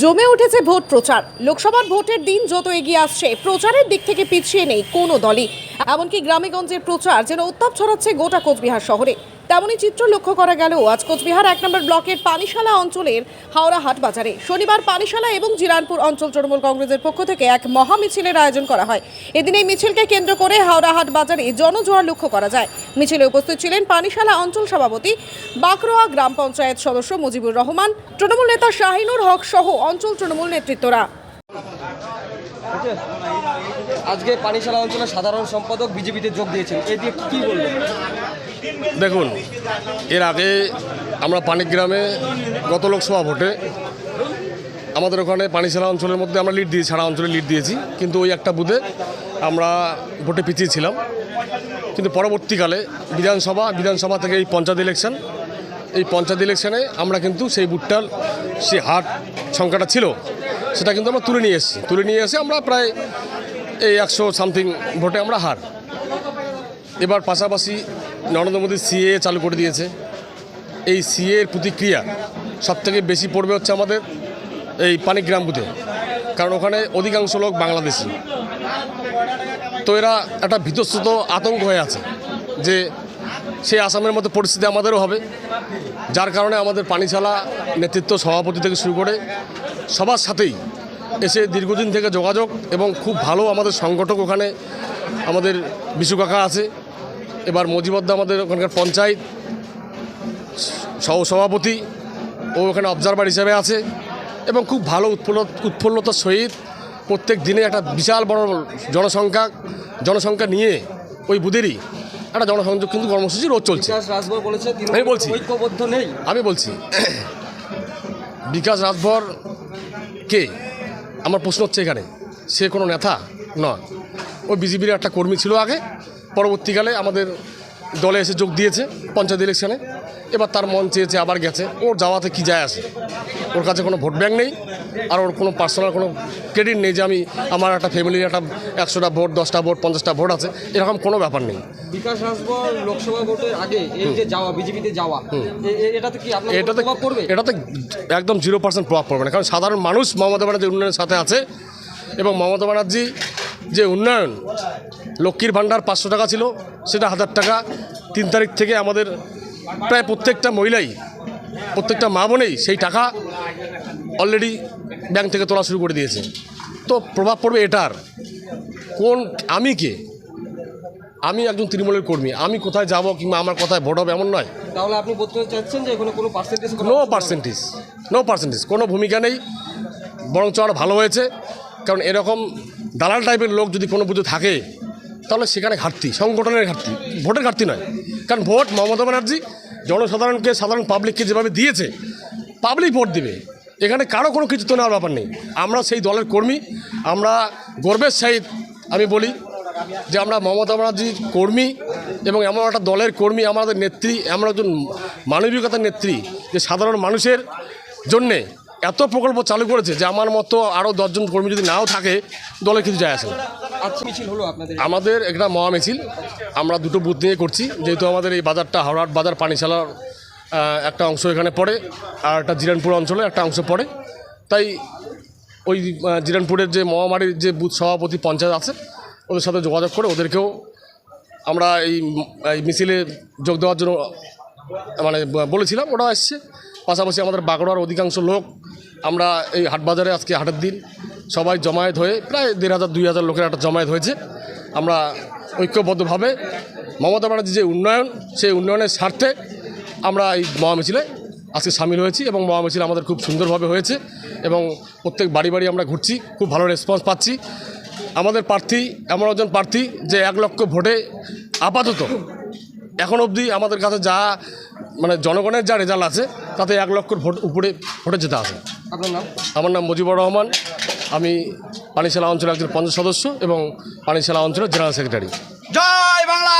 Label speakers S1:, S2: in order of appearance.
S1: জমে উঠেছে ভোট প্রচার। লোকসভার ভোটের দিন যত এগিয়ে আসছে, প্রচারের দিক থেকে পিছিয়ে নেই কোনো দলই। এমনকি গ্রামেগঞ্জের প্রচার যেন উত্তাপ ছড়াচ্ছে গোটা কোচবিহার শহরে। তেমনই চিত্র লক্ষ্য করা গেল আজ কোচবিহার 1 নম্বর ব্লকের পানিশালা অঞ্চলের হাওড়া হাট বাজারে। শনিবার পানিশালা এবং জিরানপুর অঞ্চল তৃণমূল কংগ্রেসের পক্ষ থেকে এক মহা মিছিলের আয়োজন করা হয়। এদিন এই মিছিলকে কেন্দ্র করে হাওড়া হাট বাজারে জনজোয়ার লক্ষ্য করা যায়। মিছিলে উপস্থিত ছিলেন পানিশালা অঞ্চল সভাপতি বাকরোয়া গ্রাম পঞ্চায়েত সদস্য মুজিবুর রহমান, তৃণমূল নেতা শাহিনুর হক সহ অঞ্চল তৃণমূল নেতৃত্বরা।
S2: আজকে পানিশালা অঞ্চলের সাধারণ সম্পাদক বিজেপিতে যোগ দিয়েছেন, এ দিয়ে কী বলবেন?
S3: দেখুন, এর আগে আমরা পানিগ্রামে গত লোকসভা ভোটে আমাদের ওখানে পানিশালা অঞ্চলের মধ্যে আমরা লিড দিয়েছি, সারা অঞ্চলে লিড দিয়েছি, কিন্তু ওই একটা বুথে আমরা ভোটে পিছিয়ে ছিলাম। কিন্তু পরবর্তীকালে বিধানসভা থেকে এই পঞ্চায়েত ইলেকশনে আমরা কিন্তু সেই বুথটার যে হাট সংখ্যাটা ছিল সেটা কিন্তু আমরা তুলে নিয়ে এসে আমরা প্রায় এই 100 সামথিং ভোটে আমরা হার। এবার পাশাপাশি নরেন্দ্র মোদী সিএ চালু করে দিয়েছে। এই সিএর প্রতিক্রিয়া সবথেকে বেশি পড়বে হচ্ছে আমাদের এই পানিগ্রাম বুথে, কারণ ওখানে অধিকাংশ লোক বাংলাদেশি। তো এরা একটা ভীতস্রুত আতঙ্ক হয়ে আছে যে সেই আসামের মতো পরিস্থিতি আমাদেরও হবে, যার কারণে আমাদের পানিশালা নেতৃত্ব সভাপতি থেকে শুরু করে সবার সাথেই এসে দীর্ঘদিন থেকে যোগাযোগ এবং খুব ভালো আমাদের সংগঠক ওখানে আমাদের বিশু কাকা আছে। এবার মজিবদ্দা আমাদের ওখানকার পঞ্চায়েত সহসভাপতি, ও ওখানে অবজারভার হিসেবে আছে এবং খুব ভালো উৎফুল্লতার সহিত প্রত্যেক দিনে একটা বিশাল বড় জনসংখ্যা নিয়ে ওই বুথেরই একটা জনসংযোগ কিন্তু কর্মসূচি রোজ চলছে। আমি বলছি বিকাশ রাজভর কে, আমার প্রশ্ন হচ্ছে এখানে, সে কোনো নেতা নয়। ওই বিজেপির একটা কর্মী ছিল আগে, পরবর্তীকালে আমাদের দলে এসে যোগ দিয়েছে পঞ্চায়েত ইলেকশনে। এবার তার মন চেয়েছে আবার গেছে, ওর যাওয়াতে কি যায় আসে, ওর কাছে কোনো ভোট ব্যাংক নেই আর ওর কোনো পার্সোনাল কোনো ক্রেডিট নেই যে আমার একটা ফ্যামিলির একটা 100টা ভোট, 10টা ভোট, 50টা ভোট আছে, এরকম কোনো ব্যাপার নেই।
S2: বিকাশ রাজভর লোকসভা ভোটের আগে এই যে যাওয়া, বিজেপিতে যাওয়া, এটাতে কি আপনার প্রভাব পড়বে?
S3: এটাতে একদম 0% প্রভাব পড়বে না, কারণ সাধারণ মানুষ মমতা ব্যানার্জির উন্নয়নের সাথে আছে এবং মমতা ব্যানার্জি যে উন্নয়ন, লক্ষ্মীর ভাণ্ডার 500 টাকা ছিল সেটা 1000 টাকা 3 তারিখ থেকে আমাদের প্রায় প্রত্যেকটা মহিলাই, প্রত্যেকটা মা বোনেই সেই টাকা অলরেডি ব্যাংক থেকে তোলা শুরু করে দিয়েছে। তো প্রভাব পড়বে এটার। আমি কে? আমি একজন তৃণমূলের কর্মী, আমি কোথায় যাব কিংবা আমার কোথায় ভোট হবে এমন নয়।
S2: তাহলে আপনি বলতে চাচ্ছেন যে এখানে কোনো পার্সেন্টেজ?
S3: নো পার্সেন্টেজ, কোনো ভূমিকা নেই, বরঞ্চ আরও ভালো হয়েছে। কারণ এরকম দালাল টাইপের লোক যদি কোনো বুঝে থাকে তাহলে সেখানে ঘাটতি, সংগঠনের ঘাটতি, ভোটের ঘাটতি নয়। কারণ ভোট মমতা ব্যানার্জি জনসাধারণকে, সাধারণ পাবলিককে যেভাবে দিয়েছে, পাবলিক ভোট দেবে, এখানে কারো কোনো কিছু তো নেওয়ার ব্যাপার নেই। আমরা সেই দলের কর্মী, আমরা গর্বের সহিত আমি বলি যে আমরা মমতা ব্যানার্জির কর্মী এবং এমন একটা দলের কর্মী, আমাদের নেত্রী এমন একজন মানবিকতার নেত্রী যে সাধারণ মানুষের জন্যে এত প্রকল্প চালু করেছে যে আমার মতো আরও 10 জন কর্মী যদি নাও থাকে দলে কিছু যায় আসে না।
S2: মিছিল হলো
S3: আমাদের একটা মহা মিছিল, আমরা 2টো বুথ নিয়ে করছি, যেহেতু আমাদের এই বাজারটা হাওড়ার বাজার পানিশালার একটা অংশ এখানে পড়ে আর একটা জিরানপুর অঞ্চলে একটা অংশ পড়ে, তাই ওই জিরানপুরের যে মহামারীর যে বুথ সভাপতি পঞ্চায়েত আছে ওদের সাথে যোগাযোগ করে ওদেরকেও আমরা এই মিছিলে যোগ দেওয়ার জন্য বলেছিলাম, ওরাও এসছে। পাশাপাশি আমাদের বাঁকুড়ার অধিকাংশ লোক, আমরা এই হাটবাজারে আজকে হাটের দিন সবাই জমায়েত হয়ে প্রায় 1500-2000 লোকের একটা জমায়েত হয়েছে। আমরা ঐক্যবদ্ধভাবে মমতা ব্যানার্জির যে উন্নয়ন, সেই উন্নয়নের স্বার্থে আমরা এই মহামিছিলে আজকে সামিল হয়েছি এবং মহামিছিল আমাদের খুব সুন্দরভাবে হয়েছে এবং প্রত্যেক বাড়ি বাড়ি আমরা ঘুরছি, খুব ভালো রেসপন্স পাচ্ছি। আমাদের প্রার্থী এমন একজন প্রার্থী যে 1 লক্ষ ভোটে আপাতত এখন অবধি আমাদের কাছে যা জনগণের যা রেজাল্ট আছে তাতে 1 লক্ষর ভোট উপরে ভোটে যেতে আছে।
S2: আপনার নাম?
S3: আমার নাম মুজিবুর রহমান, আমি পানিশালা অঞ্চলের একজন পঞ্চায়েত সদস্য এবং পানিশালা অঞ্চলের জেনারেল সেক্রেটারি।
S2: জয় বাংলা।